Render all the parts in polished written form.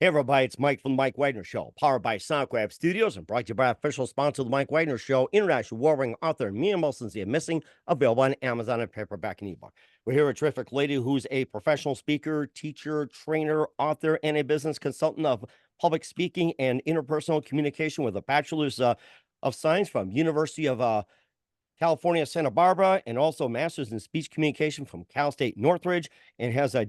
Hey, everybody, it's Mike from the Mike Wagner Show, powered by SoundCrab Studios and brought to you by official sponsor of the Mike Wagner Show, international award-winning author Mia Molson's The Missing, available on Amazon and paperback and ebook. We're here with a terrific lady who's a professional speaker, teacher, trainer, author, and a business consultant of public speaking and interpersonal communication with a bachelor's of science from University of California, Santa Barbara, and also a master's in speech communication from Cal State Northridge, and has a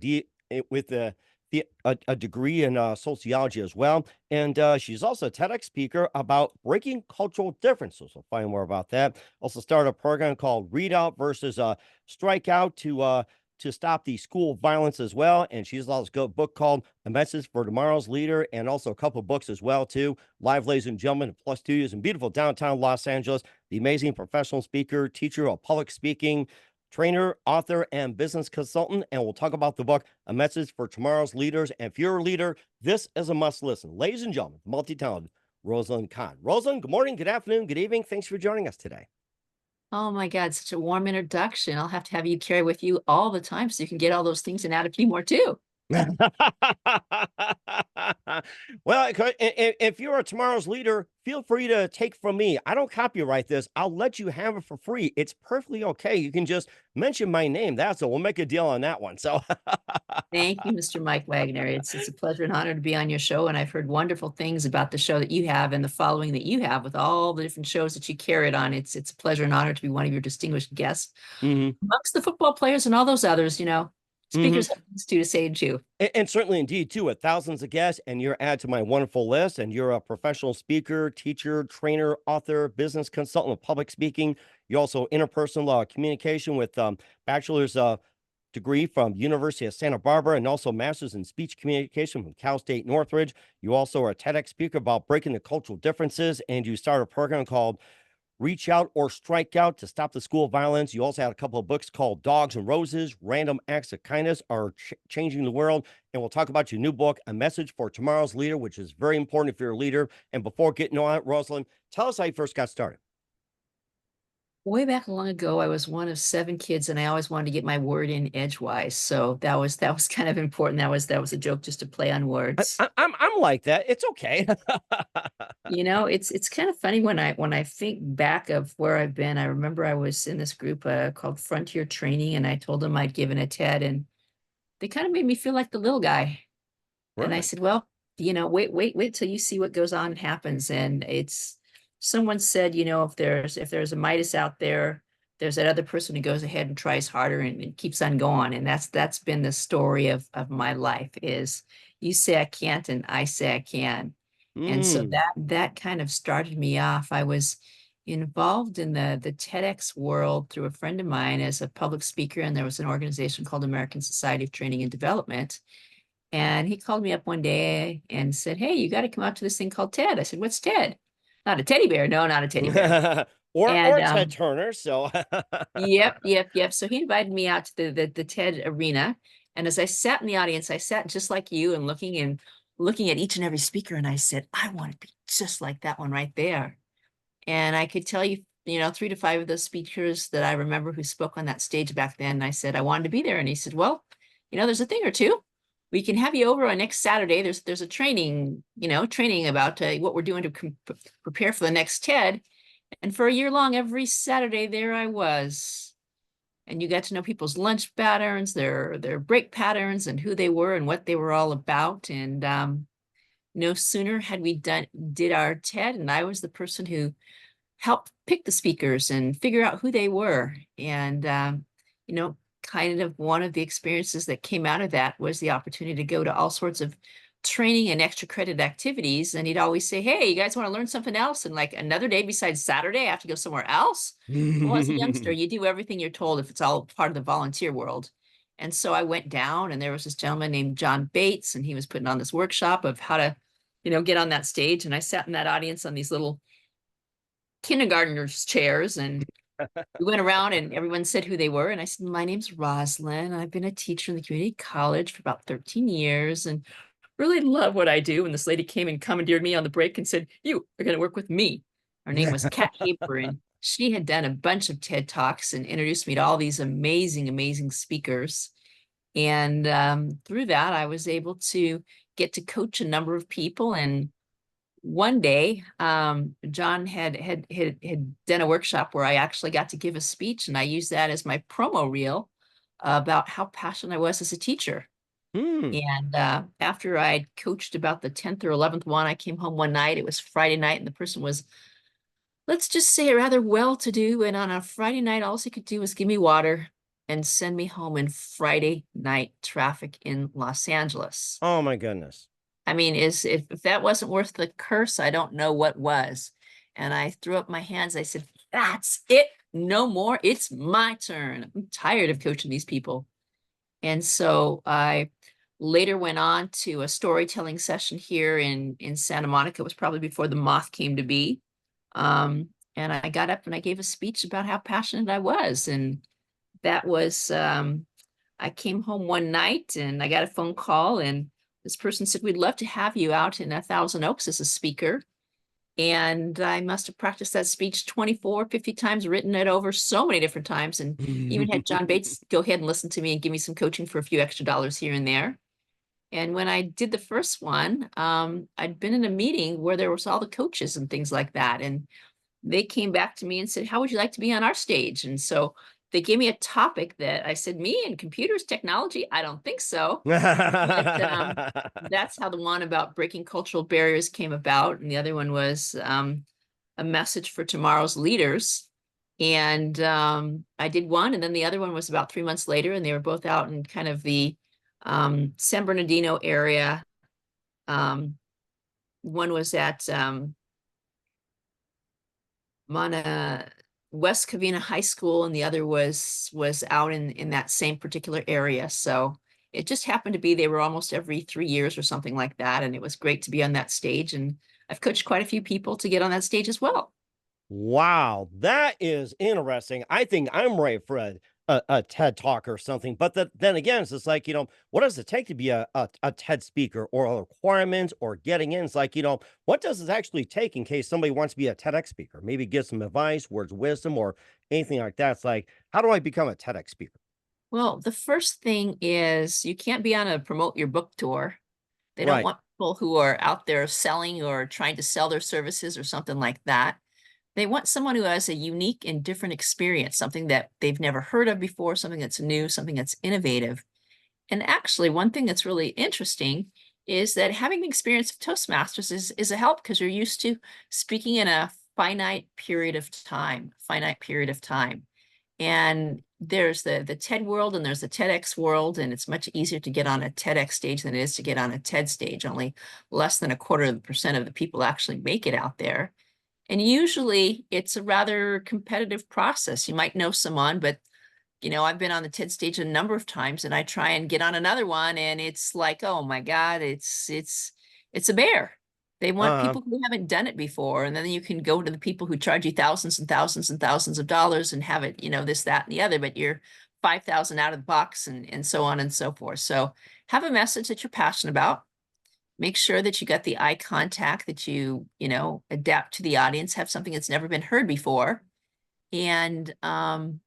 degree in sociology as well. And she's also a TEDx speaker about breaking cultural differences. We'll find more about that. Also started a program called Read Out versus Strike Out to stop the school violence as well. And she's also got a book called A Message for Tomorrow's Leader, and also a couple of books as well, too. Live, ladies and gentlemen, at Plus Studios in beautiful downtown Los Angeles, the amazing professional speaker, teacher of public speaking, trainer, author, and business consultant. And we'll talk about the book, A Message for Tomorrow's Leaders. And if you're a leader, this is a must listen. Ladies and gentlemen, multi-talented Rosalyn Kahn. Rosalyn, good morning, good afternoon, good evening. Thanks for joining us today. Oh my God, such a warm introduction. I'll have to have you carry with you all the time so you can get all those things and add a few more too. Well, if you're a tomorrow's leader, feel free to take from me. I don't copyright this. I'll let you have it for free. It's perfectly okay. You can just mention my name. That's all. We'll make a deal on that one. So Thank you, Mr. Mike Wagner. It's a pleasure and honor to be on your show. And I've heard wonderful things about the show that you have and the following that you have with all the different shows that you carried on. It's a pleasure and honor to be one of your distinguished guests Mhm. amongst the football players and all those others, Mhm. speakers have things to say too. And certainly indeed, too, with thousands of guests, and you're add to my wonderful list. And you're a professional speaker, teacher, trainer, author, business consultant of public speaking. You also interpersonal communication with bachelor's degree from University of Santa Barbara, and also master's in speech communication from Cal State Northridge. You also are a TEDx speaker about breaking the cultural differences, and you start a program called Reach Out or Strike Out to stop the school violence. You also had a couple of books called Dogs and Roses, Random Acts of Kindness Are Changing the World. And we'll talk about your new book, A Message for Tomorrow's Leader, which is very important if you're a leader. And before getting on it, Rosalind, tell us how you first got started. Way back long ago, I was one of 7 kids, and I always wanted to get my word in edgewise. So that was kind of important. That was a joke just to play on words. I'm like that. It's okay. It's kind of funny when I think back of where I've been. I remember I was in this group called Frontier Training, and I told them I'd given a TED, and they kind of made me feel like the little guy. And I Right. said, well, wait till you see what goes on and happens. And it's someone said, if there's a Midas out there, there's that other person who goes ahead and tries harder and keeps on going. And that's been the story of my life is you say I can't and I say I can. And so Mm. that kind of started me off. I was involved in the TEDx world through a friend of mine as a public speaker, and there was an organization called American Society of Training and Development. And he called me up one day and said, hey, you got to come out to this thing called TED. I said, what's TED? Not a teddy bear. No, not a teddy bear. or And Ted Turner. So yep. So he invited me out to the TED arena. And as I sat in the audience, I sat just like you and looking at each and every speaker. And I said, I want to be just like that one right there. And I could tell you, 3 to 5 of those speakers that I remember who spoke on that stage back then. And I said, I wanted to be there. And he said, well, there's a thing or two. We can have you over on next Saturday. There's a training about what we're doing to prepare for the next TED. And for a year long, every Saturday, there I was. And you got to know people's lunch patterns, their break patterns, and who they were and what they were all about. And no sooner had we did our TED, and I was the person who helped pick the speakers and figure out who they were. And kind of one of the experiences that came out of that was the opportunity to go to all sorts of training and extra credit activities. And he'd always say, hey, you guys want to learn something else? And like another day besides Saturday, I have to go somewhere else. Well, as a youngster, you do everything you're told if it's all part of the volunteer world. And so I went down, and there was this gentleman named John Bates, and he was putting on this workshop of how to, get on that stage. And I sat in that audience on these little kindergartner's chairs, and we went around and everyone said who they were. And I said, my name's Rosalyn. I've been a teacher in the community college for about 13 years and really love what I do. And this lady came and commandeered me on the break and said, you are going to work with me. Her name was Kat Haber, and she had done a bunch of TED Talks and introduced me to all these amazing, amazing speakers. And through that, I was able to get to coach a number of people. And one day, John had done a workshop where I actually got to give a speech, and I used that as my promo reel about how passionate I was as a teacher. Hmm. And after I'd coached about the 10th or 11th one, I came home one night. It was Friday night, and the person was, let's just say, rather well-to-do. And on a Friday night, all he could do was give me water and send me home in Friday night traffic in Los Angeles. Oh my goodness. I mean, if that wasn't worth the curse, I don't know what was. And I threw up my hands. I said, that's it. No more. It's my turn. I'm tired of coaching these people. And so I later went on to a storytelling session here in Santa Monica. It was probably before the moth came to be. And I got up and I gave a speech about how passionate I was. And that was, I came home one night and I got a phone call, and this person said, we'd love to have you out in Thousand Oaks as a speaker. And I must have practiced that speech 24, 50 times, written it over so many different times, and even had John Bates go ahead and listen to me and give me some coaching for a few extra dollars here and there. And when I did the first one, I'd been in a meeting where there was all the coaches and things like that. And they came back to me and said, how would you like to be on our stage? And so they gave me a topic that I said, me and computers technology? I don't think so. But that's how the one about breaking cultural barriers came about. And the other one was a message for tomorrow's leaders. And I did one, and then the other one was about 3 months later, and they were both out in kind of the San Bernardino area. One was at West Covina High School, and the other was out in that same particular area. So it just happened to be they were almost every 3 years or something like that, and it was great to be on that stage. And I've coached quite a few people to get on that stage as well. Wow, that is interesting. I think I'm ready for a TED talk or something. But then again, it's just like, what does it take to be a TED speaker, or a requirement, or getting in? It's like, what does it actually take in case somebody wants to be a TEDx speaker? Maybe give some advice, words of wisdom, or anything like that. It's like, how do I become a TEDx speaker? Well, the first thing is you can't be on a promote your book tour. They don't Right. want people who are out there selling or trying to sell their services or something like that. They want someone who has a unique and different experience, something that they've never heard of before, something that's new, something that's innovative. And actually, one thing that's really interesting is that having the experience of Toastmasters is a help, because you're used to speaking in a finite period of time. And there's the TED world and there's the TEDx world, and it's much easier to get on a TEDx stage than it is to get on a TED stage. Only less than 1/4% of the people actually make it out there. And usually it's a rather competitive process. You might know someone, but I've been on the TED stage a number of times, and I try and get on another one, and it's like, oh my God, it's a bear. They want Uh-huh. people who haven't done it before, and then you can go to the people who charge you thousands and thousands and thousands of dollars and have it, this, that, and the other, but you're 5,000 out of the box, and so on and so forth. So have a message that you're passionate about. Make sure that you got the eye contact, that adapt to the audience, have something that's never been heard before. And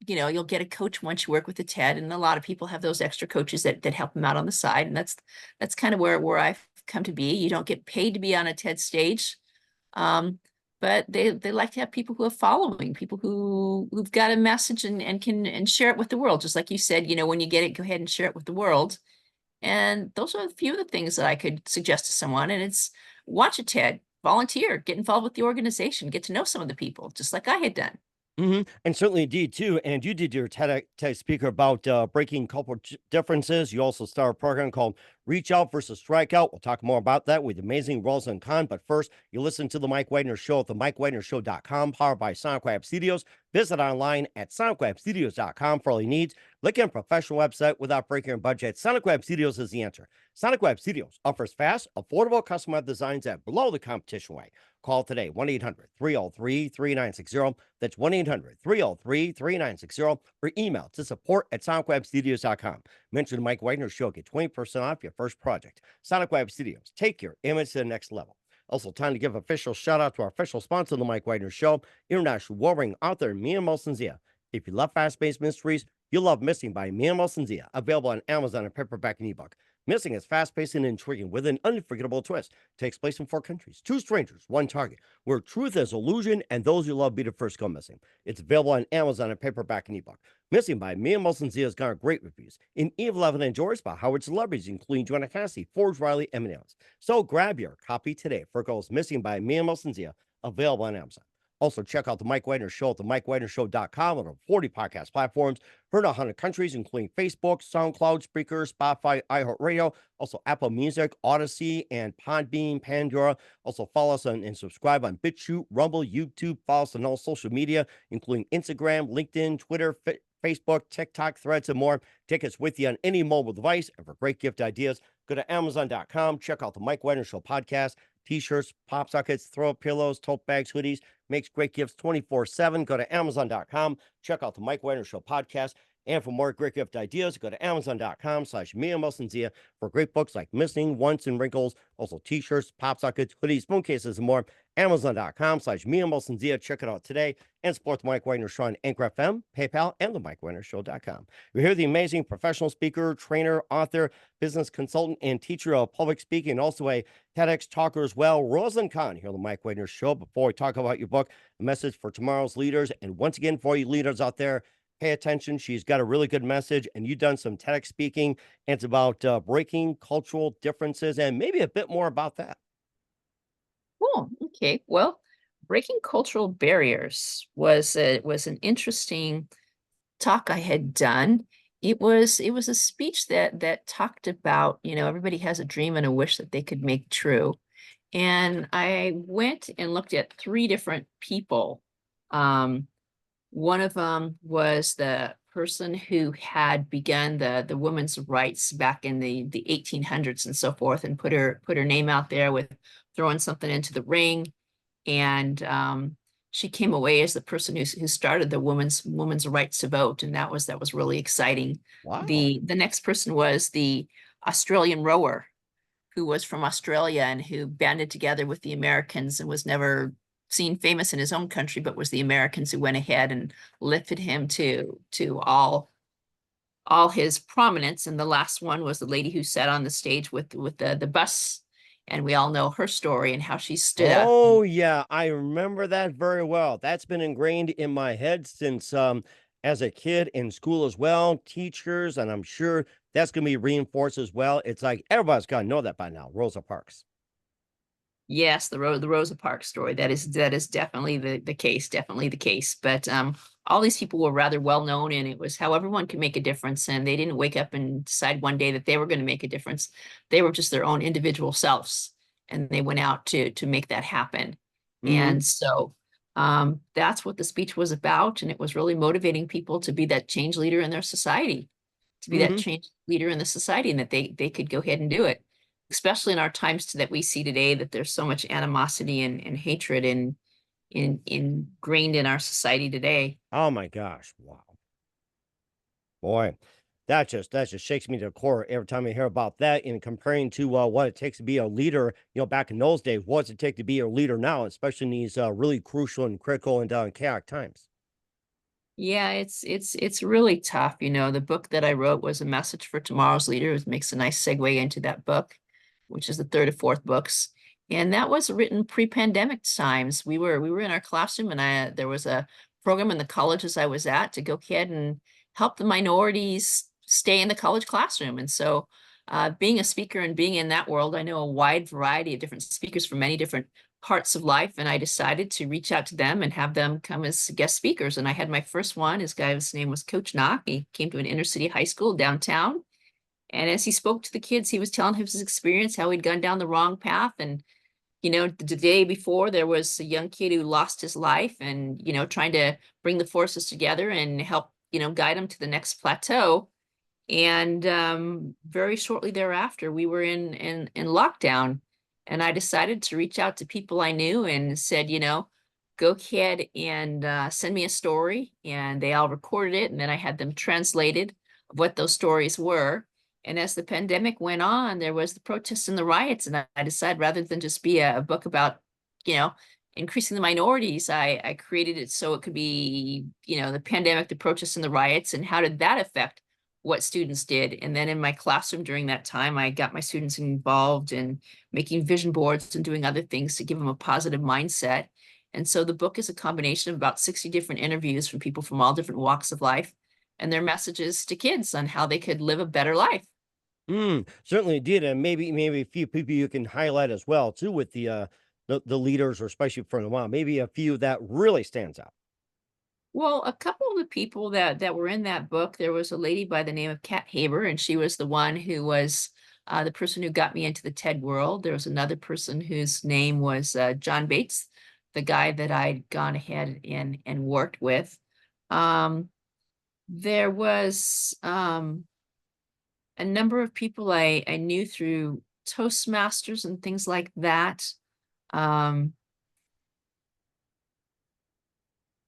you'll get a coach once you work with the TED, and a lot of people have those extra coaches that help them out on the side. And that's kind of where I've come to be. You don't get paid to be on a TED stage. But they like to have people who are following, people who've got a message and can share it with the world. Just like you said, when you get it, go ahead and share it with the world. And those are a few of the things that I could suggest to someone. And it's watch a TED, volunteer, get involved with the organization, get to know some of the people, just like I had done. And certainly indeed too. And you did your TED speaker about breaking cultural differences. You also started a program called Reach Out versus Strikeout. We'll talk more about that with the amazing Rosalyn Kahn. But first, you listen to the Mike Wagner Show at the MikeWagnerShow.com, powered by Sonic Web Studios. Visit online at SonicWebStudios.com for all your needs. Look at a professional website without breaking your budget. Sonic Web Studios is the answer. Sonic Web Studios offers fast, affordable, customized designs at below the competition rate. Call today, 1-800-303-3960. That's 1-800-303-3960, or email to support@sonicwebstudios.com. Mention the Mike Wagner Show. Get 20% off your first project. Sonic Web Studios. Take your image to the next level. Also, time to give official shout out to our official sponsor of the Mike Wagner Show, international warring author Mia Molson-Zia. If you love fast-paced mysteries, you'll love Missing by Mia Molson-Zia, available on Amazon in paperback and ebook. Missing is fast-paced and intriguing with an unforgettable twist. Takes place in four countries, two strangers, one target, where truth is illusion and those you love be the first go missing. It's available on Amazon in paperback and ebook. Missing by Mia Molson Zia has garnered great reviews. In Eve 11 enjoys by Howard celebrities, including Joanna Cassidy, Forge Riley, and many others. So grab your copy today for Goes Missing by Mia Molson Zia, available on Amazon. Also, check out The Mike Wagner Show at themikewagnershow.com on over 40 podcast platforms, heard in 100 countries, including Facebook, SoundCloud, Spreaker, Spotify, iHeartRadio, also Apple Music, Odyssey, and Podbean, Pandora. Also, follow us on, and subscribe on BitChute, Rumble, YouTube. Follow us on all social media, including Instagram, LinkedIn, Twitter, Facebook, TikTok, Threads, and more. Take us with you on any mobile device. And for great gift ideas, go to Amazon.com. Check out the Mike Wagner Show podcast, t-shirts, pop sockets, throw pillows, tote bags, hoodies. Makes great gifts 24/7. Go to Amazon.com. Check out the Mike Wagner Show podcast. And for more great gift ideas, go to Amazon.com/Mia Molson Zia for great books like Missing, Once, and Wrinkles. Also t-shirts, pop sockets, hoodies, phone cases, and more. Amazon.com/Mia Molson Zia. Check it out today and support the Mike Wagner Show on Anchor FM, PayPal, and the MikeWagnerShow.com. We hear the amazing professional speaker, trainer, author, business consultant, and teacher of public speaking, and also a TEDx talker as well, Rosalyn Kahn here on the Mike Wagner Show. Before we talk about your book, a message for tomorrow's leaders. And once again, for you leaders out there, pay attention. She's got a really good message, and you've done some TEDx speaking. And it's about breaking cultural differences and maybe a bit more about that. Cool. Okay. Well, breaking cultural barriers was an interesting talk I had done. It was a speech that talked about, everybody has a dream and a wish that they could make true. And I went and looked at three different people. One of them was the person who had begun the women's rights back in the 1800s and so forth, and put her name out there with throwing something into the ring. And she came away as the person who started the women's rights to vote, and that was really exciting. Wow. The next person was the Australian rower, who was from Australia and who banded together with the Americans and was never seen famous in his own country, but was the Americans who went ahead and lifted him to all his prominence. And the last one was the lady who sat on the stage with the bus, and we all know her story and how she stood up. Oh, yeah, I remember that very well. That's been ingrained in my head since as a kid in school as well, teachers, and I'm sure that's going to be reinforced as well. It's like everybody's got to know that by now. Rosa Parks. Yes, the Rosa Parks story. That is definitely the case, definitely the case. But all these people were rather well known, and it was how everyone could make a difference. And they didn't wake up and decide one day that they were going to make a difference. They were just their own individual selves, and they went out to make that happen. Mm-hmm. And so that's what the speech was about, and it was really motivating people to be that change leader in their society, to be that Mm-hmm. change leader in the society, and that they could go ahead and do it, especially in our times that we see today, that there's so much animosity and hatred ingrained in our society today. Oh my gosh. Wow. Boy, that just shakes me to the core every time I hear about that. And comparing to what it takes to be a leader, back in those days, what's it take to be a leader now, especially in these really crucial and critical and chaotic times. Yeah, it's really tough. The book that I wrote was a message for tomorrow's leader. It makes a nice segue into that book, which is the third or fourth books. And that was written pre-pandemic times. We were in our classroom, and there was a program in the colleges I was at to go ahead and help the minorities stay in the college classroom. And so being a speaker and being in that world, I know a wide variety of different speakers from many different parts of life, and I decided to reach out to them and have them come as guest speakers. And I had my first one. His name was Coach Knock. He came to an inner city high school downtown, and as he spoke to the kids, he was telling his experience, how he'd gone down the wrong path. And the day before, there was a young kid who lost his life, and trying to bring the forces together and help guide him to the next plateau. And very shortly thereafter, we were in lockdown, and I decided to reach out to people I knew and said, go ahead and send me a story. And they all recorded it, and then I had them translated of what those stories were. And as the pandemic went on, there was the protests and the riots, and I decided, rather than just be a book about, increasing the minorities, I created it so it could be, the pandemic, the protests and the riots, and how did that affect what students did. And then in my classroom during that time, I got my students involved in making vision boards and doing other things to give them a positive mindset. And so the book is a combination of about 60 different interviews from people from all different walks of life and their messages to kids on how they could live a better life. Certainly did, and maybe a few people you can highlight as well too with the leaders, or especially from the mom. Maybe a few that really stands out. Well, a couple of the people that were in that book, there was a lady by the name of Kat Haber, and she was the one who was the person who got me into the TED world. There was another person whose name was John Bates, the guy that I'd gone ahead and worked with. Um, there was a number of people I knew through Toastmasters and things like that. Um,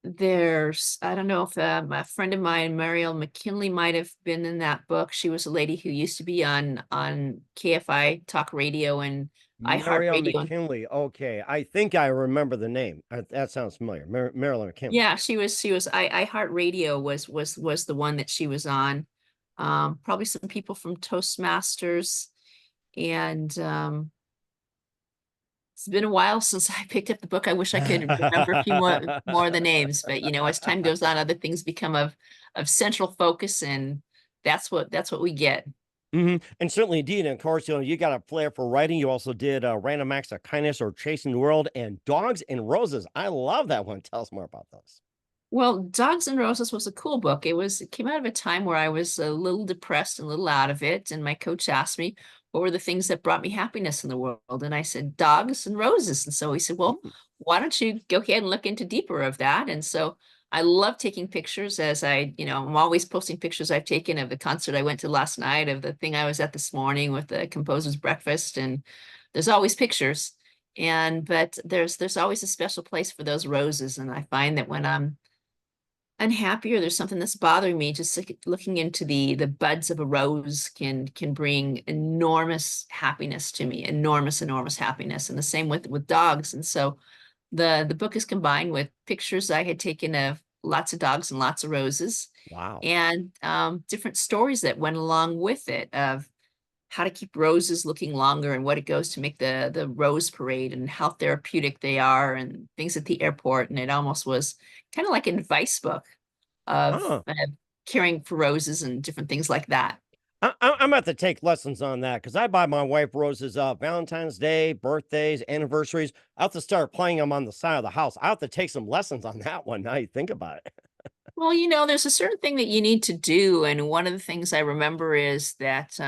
There's, I don't know if a friend of mine, Mariel McKinley, might have been in that book. She was a lady who used to be on KFI Talk Radio and Marielle iHeartRadio. McKinley. Okay, I think I remember the name. That sounds familiar. Marilyn McKinley. Yeah, she was iHeartRadio was the one that she was on. Probably some people from Toastmasters, and it's been a while since I picked up the book. I wish I could remember a few more of the names, but as time goes on, other things become of central focus, and that's what we get. And certainly did. And of course, you got a flair for writing. You also did Random Acts of Kindness or Chasing the World and Dogs and Roses. I love that one. Tell us more about those. Well, Dogs and Roses was a cool book. It came out of a time where I was a little depressed and a little out of it. And my coach asked me, what were the things that brought me happiness in the world? And I said, dogs and roses. And so he said, well, Mm. why don't you go ahead and look into deeper of that? And so I love taking pictures I'm always posting pictures I've taken of the concert I went to last night, of the thing I was at this morning with the composer's breakfast. And there's always pictures. But there's always a special place for those roses. And I find that when I'm unhappy or there's something that's bothering me, just looking into the buds of a rose can bring enormous happiness to me, enormous happiness. And the same with dogs. And so the book is combined with pictures I had taken of lots of dogs and lots of roses, Wow. and different stories that went along with it of how to keep roses looking longer and what it goes to make the rose parade and how therapeutic they are and things at the airport. And it almost was kind of like an advice book of Huh. caring for roses and different things like that. I'm about to take lessons on that because I buy my wife roses Valentine's Day, birthdays, anniversaries. I have to start playing them on the side of the house. I have to take some lessons on that one. Now you think about it. Well, there's a certain thing that you need to do. And one of the things I remember is that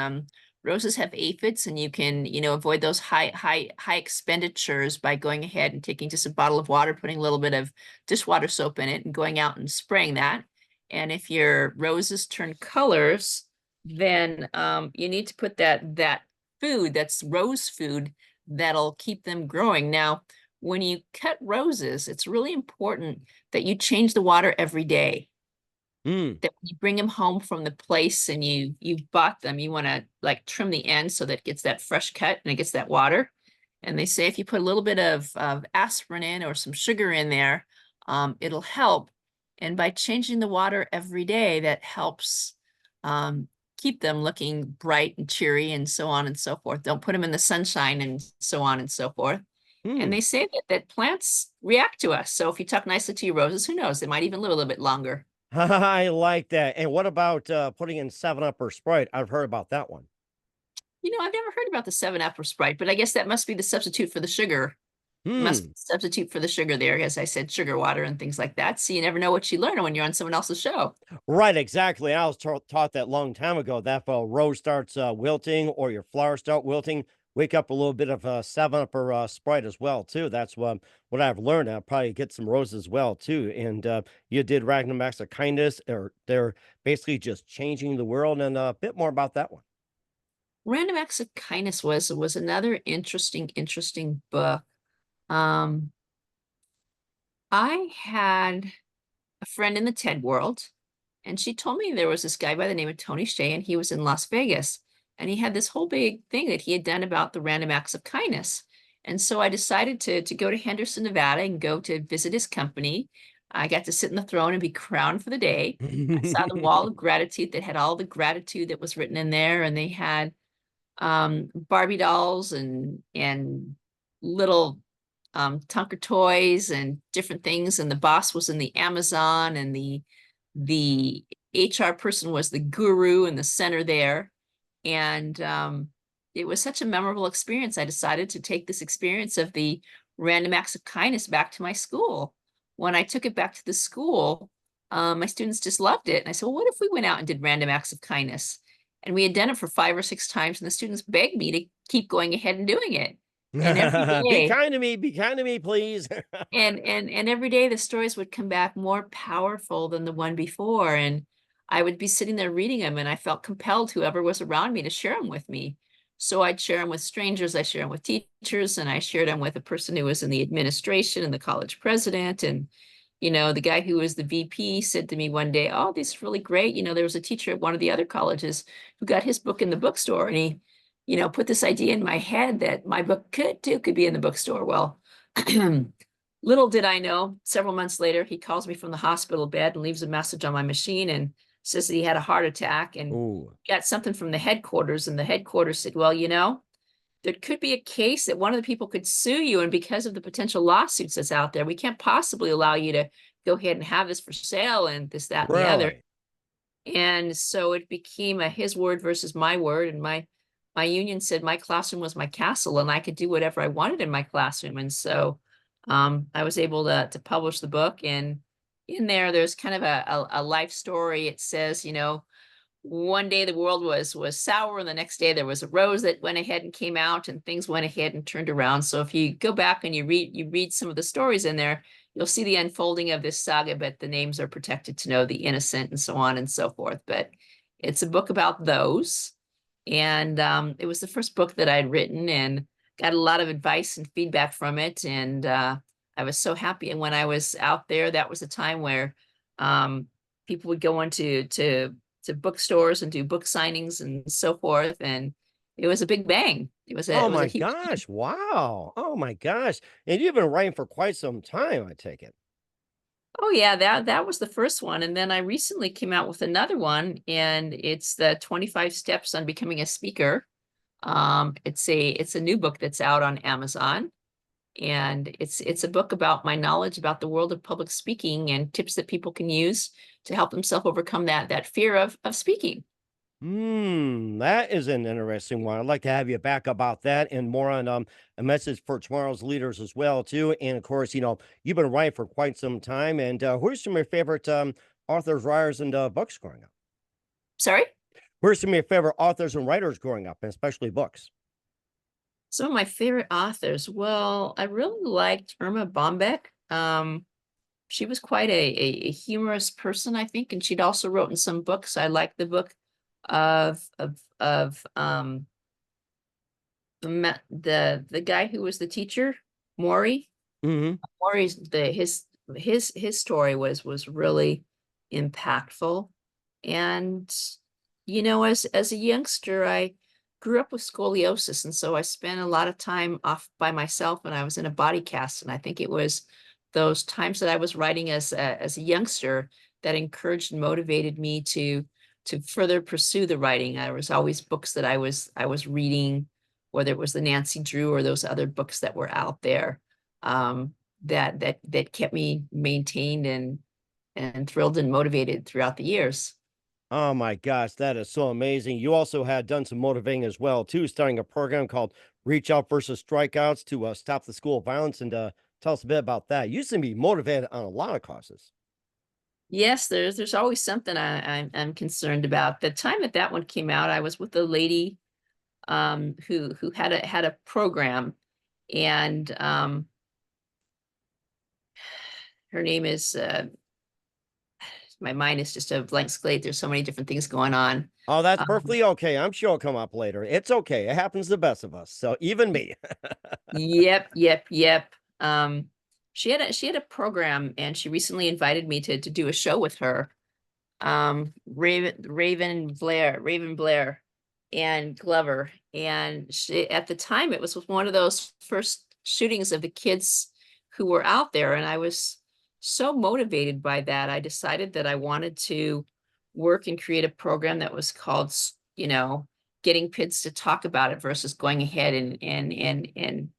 roses have aphids, and you can, avoid those high expenditures by going ahead and taking just a bottle of water, putting a little bit of dishwater soap in it and going out and spraying that. And if your roses turn colors, then you need to put that food, that's rose food, that'll keep them growing. Now, when you cut roses, it's really important that you change the water every day. Hmm. That when you bring them home from the place and you've bought them, you want to like trim the end so that it gets that fresh cut and it gets that water. And they say if you put a little bit of aspirin in or some sugar in there, it'll help. And by changing the water every day, that helps keep them looking bright and cheery and so on and so forth. Don't put them in the sunshine and so on and so forth. And Hmm. they say that plants react to us. So if you talk nicely to your roses, who knows? They might even live a little bit longer. I like that. And what about putting in 7 Up or Sprite? I've heard about that one. I've never heard about the 7 Up or Sprite, but I guess that must be the substitute for the sugar. Must be Hmm. the substitute for the sugar there. As I said, sugar water and things like that. So you never know what you learn when you're on someone else's show. Right, exactly. I was taught that long time ago that if a rose starts wilting or your flowers start wilting, wake up a little bit of 7 Up or Sprite as well too. That's what I've learned. I'll probably get some roses as well too. And you did Random Acts of Kindness, or they're basically just changing the world, and a bit more about that one. Random Acts of Kindness was another interesting book. Um, I had a friend in the TED world, and she told me there was this guy by the name of Tony Shea, and he was in Las Vegas. And he had this whole big thing that he had done about the random acts of kindness. And so I decided to go to Henderson, Nevada and go to visit his company. I got to sit in the throne and be crowned for the day. I saw the wall of gratitude that had all the gratitude that was written in there, and they had Barbie dolls and little Tonka toys and different things. And the boss was in the Amazon, and the HR person was the guru in the center there. And it was such a memorable experience. I decided to take this experience of the random acts of kindness back to my school. When I took it back to the school, my students just loved it. And I said, well, what if we went out and did random acts of kindness? And we had done it for 5 or 6 times, and the students begged me to keep going ahead and doing it. And every Be day, kind to me. Be kind to me, please. and every day the stories would come back more powerful than the one before. And I would be sitting there reading them, and I felt compelled, whoever was around me, to share them with me. So I'd share them with strangers, I share them with teachers, and I shared them with a person who was in the administration and the college president. And the guy who was the VP said to me one day, oh, this is really great. There was a teacher at one of the other colleges who got his book in the bookstore, and he put this idea in my head that my book could be in the bookstore. Well, little did I know, several months later, he calls me from the hospital bed and leaves a message on my machine and says that he had a heart attack and Ooh. got something from the headquarters. And the headquarters said, well, there could be a case that one of the people could sue you. And because of the potential lawsuits that's out there, we can't possibly allow you to go ahead and have this for sale and this, that, and the other. Really? And so it became a his word versus my word. And my union said my classroom was my castle, and I could do whatever I wanted in my classroom. And so I was able to publish the book. And in there's kind of a life story. It says, one day the world was sour, and the next day there was a rose that went ahead and came out, and things went ahead and turned around. So if you go back and you read some of the stories in there, you'll see the unfolding of this saga, but the names are protected to know the innocent and so on and so forth. But it's a book about those. And it was the first book that I'd written, and got a lot of advice and feedback from it. And I was so happy. And when I was out there, that was a time where people would go into to bookstores and do book signings and so forth. And it was a big bang. Oh It was a my huge. gosh. Wow. Oh my gosh. And you've been writing for quite some time, I take it. Oh yeah, that was the first one. And then I recently came out with another one, and it's the 25 steps on becoming a speaker. It's a new book that's out on Amazon. And it's a book about my knowledge about the world of public speaking and tips that people can use to help themselves overcome that fear of speaking. That is an interesting one. I'd like to have you back about that and more on a message for tomorrow's leaders as well, too. And of course, you've been writing for quite some time. And who's some of your favorite authors, writers, and books growing up? Sorry? Who are some of your favorite authors and writers growing up, and especially books? Some of my favorite authors. Well, I really liked Irma Bombeck. She was quite a humorous person, I think, and she'd also written some books. I liked the book of the guy who was the teacher, Maury. Hmm. Maury's his story was really impactful. And as a youngster, I grew up with scoliosis, and so I spent a lot of time off by myself when I was in a body cast. And I think it was those times that I was writing as a youngster that encouraged and motivated me to further pursue the writing. There was always books that I was reading, whether it was the Nancy Drew or those other books that were out there, that kept me maintained and thrilled and motivated throughout the years. Oh my gosh, that is so amazing. You also had done some motivating as well, too, starting a program called Reach Out versus Strikeouts to stop the school violence. And tell us a bit about that. You seem to be motivated on a lot of causes. Yes, there's always something I'm concerned about. The time that one came out, I was with a lady who had a program, and her name is my mind is just a blank slate. There's so many different things going on. Oh, that's Um, perfectly okay. I'm sure it'll come up later. It's okay. It happens to the best of us. So even me. yep. She had a program, and she recently invited me to do a show with her. Raven Blair and Glover. And at the time, it was one of those first shootings of the kids who were out there. And I was so motivated by that, I decided that I wanted to work and create a program that was called, getting kids to talk about it versus going ahead and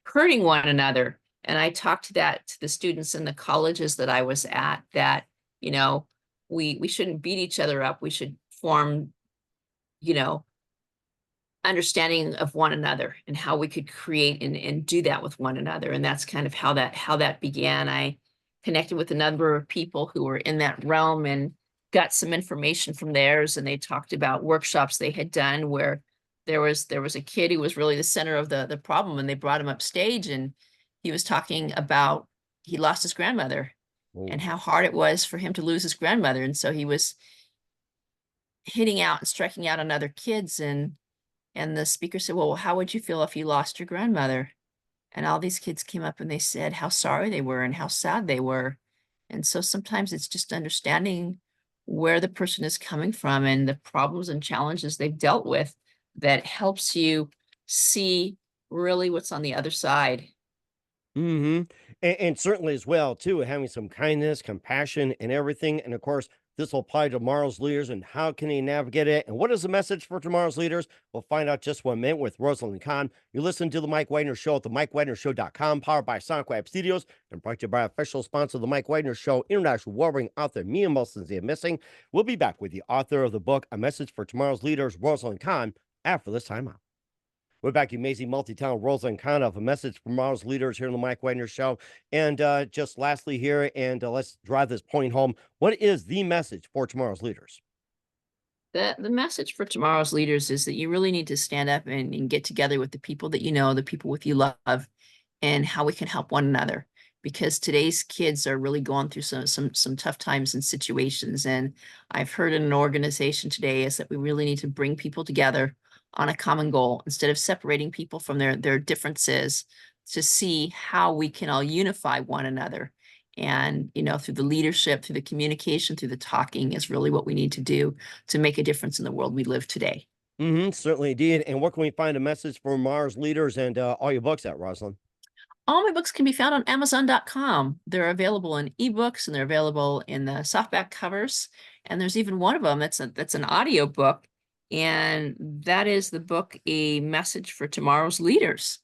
hurting one another. And I talked to that to the students in the colleges that I was at, that, you know, we shouldn't beat each other up. We should form, you know, understanding of one another and how we could create and do that with one another. And that's kind of how that began. I connected with a number of people who were in that realm and got some information from theirs. And they talked about workshops they had done where there was a kid who was really the center of the problem, and they brought him up stage, and he was talking about he lost his grandmother Oh. and how hard it was for him to lose his grandmother. And so he was hitting out and striking out on other kids. And the speaker said, "Well, how would you feel if you lost your grandmother?" And all these kids came up and they said how sorry they were and how sad they were. And so sometimes it's just understanding where the person is coming from and the problems and challenges they've dealt with that helps you see really what's on the other side. Mhm. And certainly as well too, having some kindness, compassion, and everything. And of course, this will apply to tomorrow's leaders and how can they navigate it? And what is the message for tomorrow's leaders? We'll find out just one minute with Rosalyn Kahn. You listen to the Mike Wagner Show at the MikeWagnerShow.com, powered by Sonic Web Studios, and brought to you by official sponsor of the Mike Wagner Show, international warring author Mia Molson Missing. We'll be back with the author of the book, A Message for Tomorrow's Leaders, Rosalyn Kahn, after this time out. We're back, you amazing multi-talent Rosalyn Kahn of A Message from Tomorrow's Leaders here on the Mike Wagner Show. And just lastly here, and let's drive this point home. What is the message for tomorrow's leaders? The message for tomorrow's leaders is that you really need to stand up and get together with the people that you know, the people with you love, and how we can help one another. Because today's kids are really going through some tough times and situations. And I've heard in an organization today is that we really need to bring people together on a common goal instead of separating people from their differences, to see how we can all unify one another. And, through the leadership, through the communication, through the talking is really what we need to do to make a difference in the world we live today. Certainly did. And where can we find a message for Mars leaders and all your books at, Rosalind? All my books can be found on Amazon.com. They're available in ebooks and they're available in the softback covers. And there's even one of them that's an audio book, and that is the book A Message for Tomorrow's Leaders,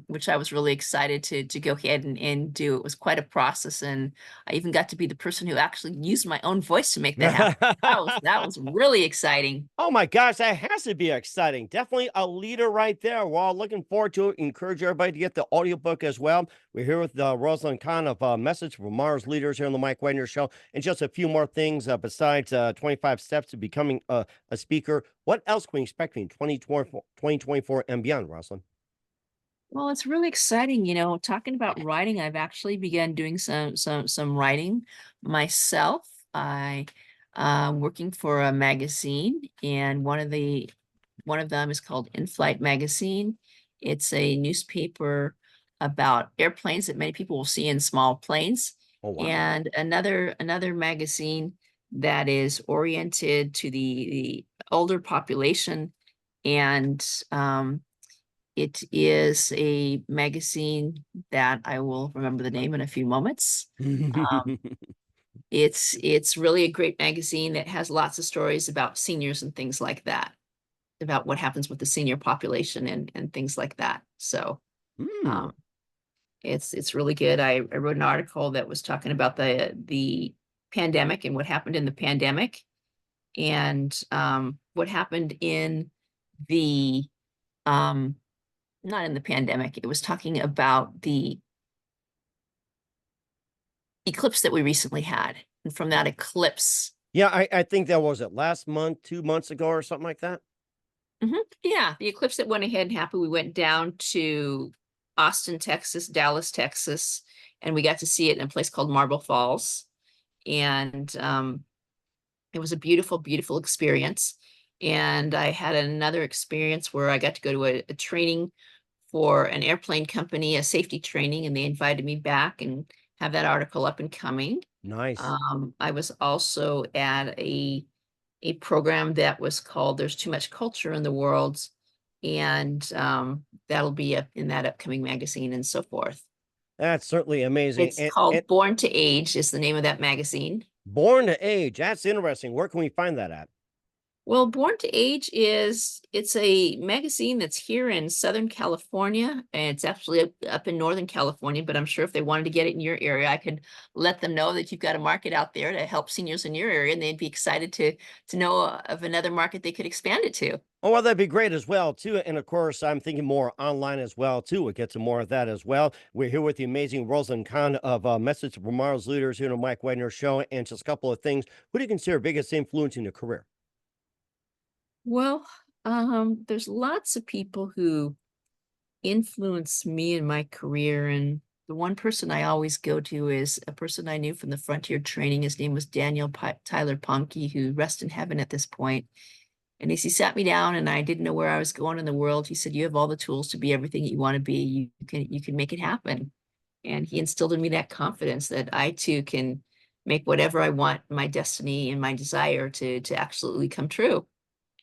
which I was really excited to go ahead and do. It was quite a process, and I even got to be the person who actually used my own voice to make that happen. That was really exciting. Oh my gosh, that has to be exciting. Definitely a leader right there. We're all looking forward to it. Encourage everybody to get the audiobook as well. We're here with Rosalind Kahn of Message from Mars Leaders here on the Mike Wagner Show. And just a few more things besides 25 steps to becoming a speaker. What else can we expect in 2024 and beyond, Rosalind? Well, it's really exciting, talking about writing. I've actually begun doing some writing myself. Working for a magazine, and one of them is called In Flight Magazine. It's a newspaper about airplanes that many people will see in small planes, Oh, wow. and another magazine that is oriented to the older population. And it is a magazine that I will remember the name in a few moments. It's really a great magazine that has lots of stories about seniors and things like that, about what happens with the senior population and things like that. So Hmm. um, it's really good. I wrote an article that was talking about the pandemic and what happened in the pandemic, and what happened in the um, not in the pandemic. It was talking about the eclipse that we recently had. And from that eclipse, Yeah, I think that was it last month, 2 months ago, or something like that. yeah, the eclipse that went ahead and happened, we went down to Austin, Texas, Dallas, Texas, and we got to see it in a place called Marble Falls. And it was a beautiful, beautiful experience. And I had another experience where I got to go to a training for an airplane company, a safety training, and they invited me back and have that article up and coming. Nice. I was also at a program that was called There's Too Much Culture in the World, and that'll be up in that upcoming magazine and so forth. That's certainly amazing. It's And called Born to Age is the name of that magazine. Born to Age, that's interesting. Where can we find that at? Well, Born to Age it's a magazine that's here in Southern California, and it's actually up in Northern California, but I'm sure if they wanted to get it in your area, I could let them know that you've got a market out there to help seniors in your area, and they'd be excited to know of another market they could expand it to. Oh, well, that'd be great as well, too. And of course, I'm thinking more online as well, too. We'll get some more of that as well. We're here with the amazing Rosalyn Kahn of Message from Tomorrow's Leaders here on the Mike Wagner Show. And just a couple of things. Who do you consider biggest influence in your career? Well, there's lots of people who influenced me in my career. And the one person I always go to is a person I knew from the frontier training. His name was Tyler Pomke, who rests in heaven at this point. And as he sat me down and I didn't know where I was going in the world, he said, "You have all the tools to be everything that you want to be. You can make it happen." And he instilled in me that confidence that I too can make whatever I want, my destiny and my desire to absolutely come true.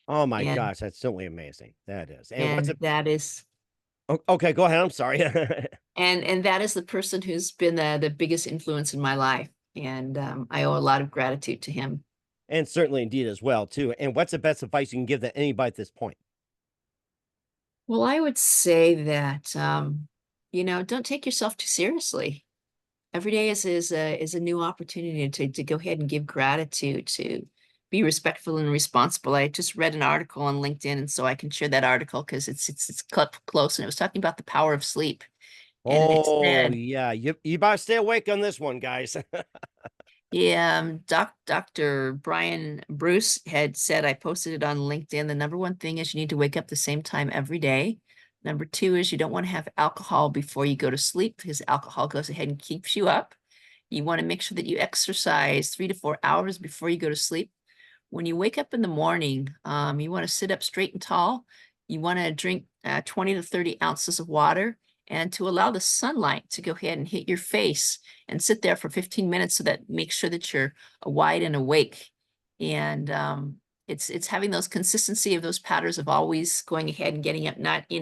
Oh, my And gosh. That's certainly amazing. That is. And what's and it? that is Okay, go ahead. I'm sorry. and that is the person who's been the biggest influence in my life. And I owe a lot of gratitude to him. And certainly indeed as well, too. And what's the best advice you can give to anybody at this point? Well, I would say that don't take yourself too seriously. Every day is a new opportunity to go ahead and give gratitude, to be respectful and responsible. I just read an article on LinkedIn, and so I can share that article because it's close, and it was talking about the power of sleep, and it Oh, said, yeah. You better stay awake on this one, guys. yeah, Dr. Brian Bruce had said, I posted it on LinkedIn. The number one thing is you need to wake up the same time every day. Number two is you don't want to have alcohol before you go to sleep because alcohol goes ahead and keeps you up. You want to make sure that you exercise 3 to 4 hours before you go to sleep. When you wake up in the morning, you want to sit up straight and tall. You want to drink 20 to 30 ounces of water and to allow the sunlight to go ahead and hit your face and sit there for 15 minutes so that makes sure that you're wide and awake. And it's having those consistency of those patterns of always going ahead and getting up. Not, we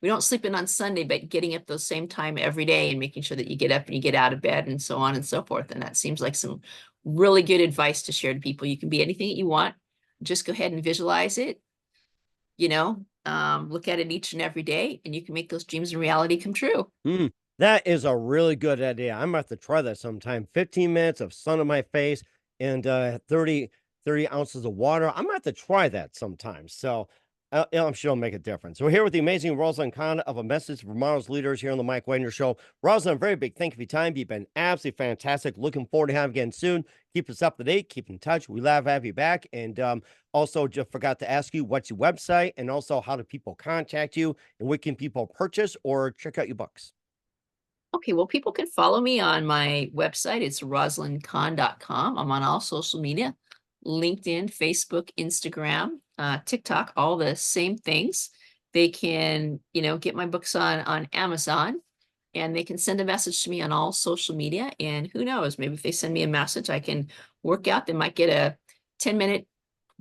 don't sleep in on Sunday, but getting up those same time every day and making sure that you get up and you get out of bed and so on and so forth. And that seems like some really good advice to share to people. You can be anything that you want. Just go ahead and visualize it, look at it each and every day, and you can make those dreams and reality come true. That is a really good idea. I'm gonna have to try that sometime. 15 minutes of sun on my face and 30 ounces of water. I'm gonna have to try that sometime. So I'm sure it'll make a difference. We're here with the amazing Rosalyn Kahn of A Message for Tomorrow's Leaders here on the Mike Wagner Show. Rosalyn, very big thank you for your time. You've been absolutely fantastic. Looking forward to having you again soon. Keep us up to date. Keep in touch. We love to have you back. And also, just forgot to ask you what's your website and also how do people contact you and what can people purchase or check out your books? Okay, well, people can follow me on my website. It's rosalinkahn.com. I'm on all social media, LinkedIn, Facebook, Instagram, TikTok, all the same things. They can, get my books on Amazon, and they can send a message to me on all social media. And who knows, maybe if they send me a message, I can work out. They might get a 10-minute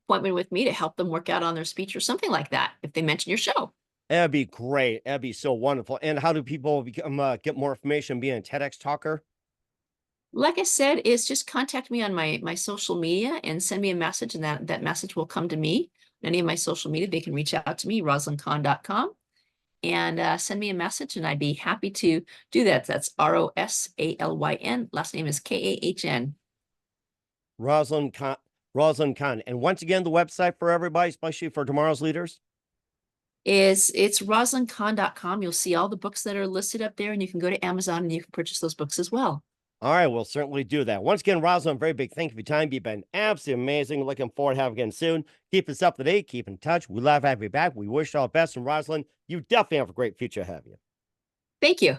appointment with me to help them work out on their speech or something like that if they mention your show. That'd be great. That'd be so wonderful. And how do people become get more information being a TEDx talker? Like I said, is just contact me on my social media and send me a message, and that message will come to me. Any of my social media, they can reach out to me, rosalinkahn.com, and send me a message, and I'd be happy to do that. That's Rosalyn. Last name is Kahn. Rosalyn Kahn, Rosalyn Kahn. And once again, the website for everybody, especially for tomorrow's leaders. It's rosalinkahn.com. You'll see all the books that are listed up there, and you can go to Amazon and you can purchase those books as well. All right, we'll certainly do that. Once again, Rosalyn, very big thank you for your time. You've been absolutely amazing. Looking forward to having you again soon. Keep us up to date. Keep in touch. We love having you back. We wish you all the best. And Rosalyn, you definitely have a great future ahead of you. Thank you.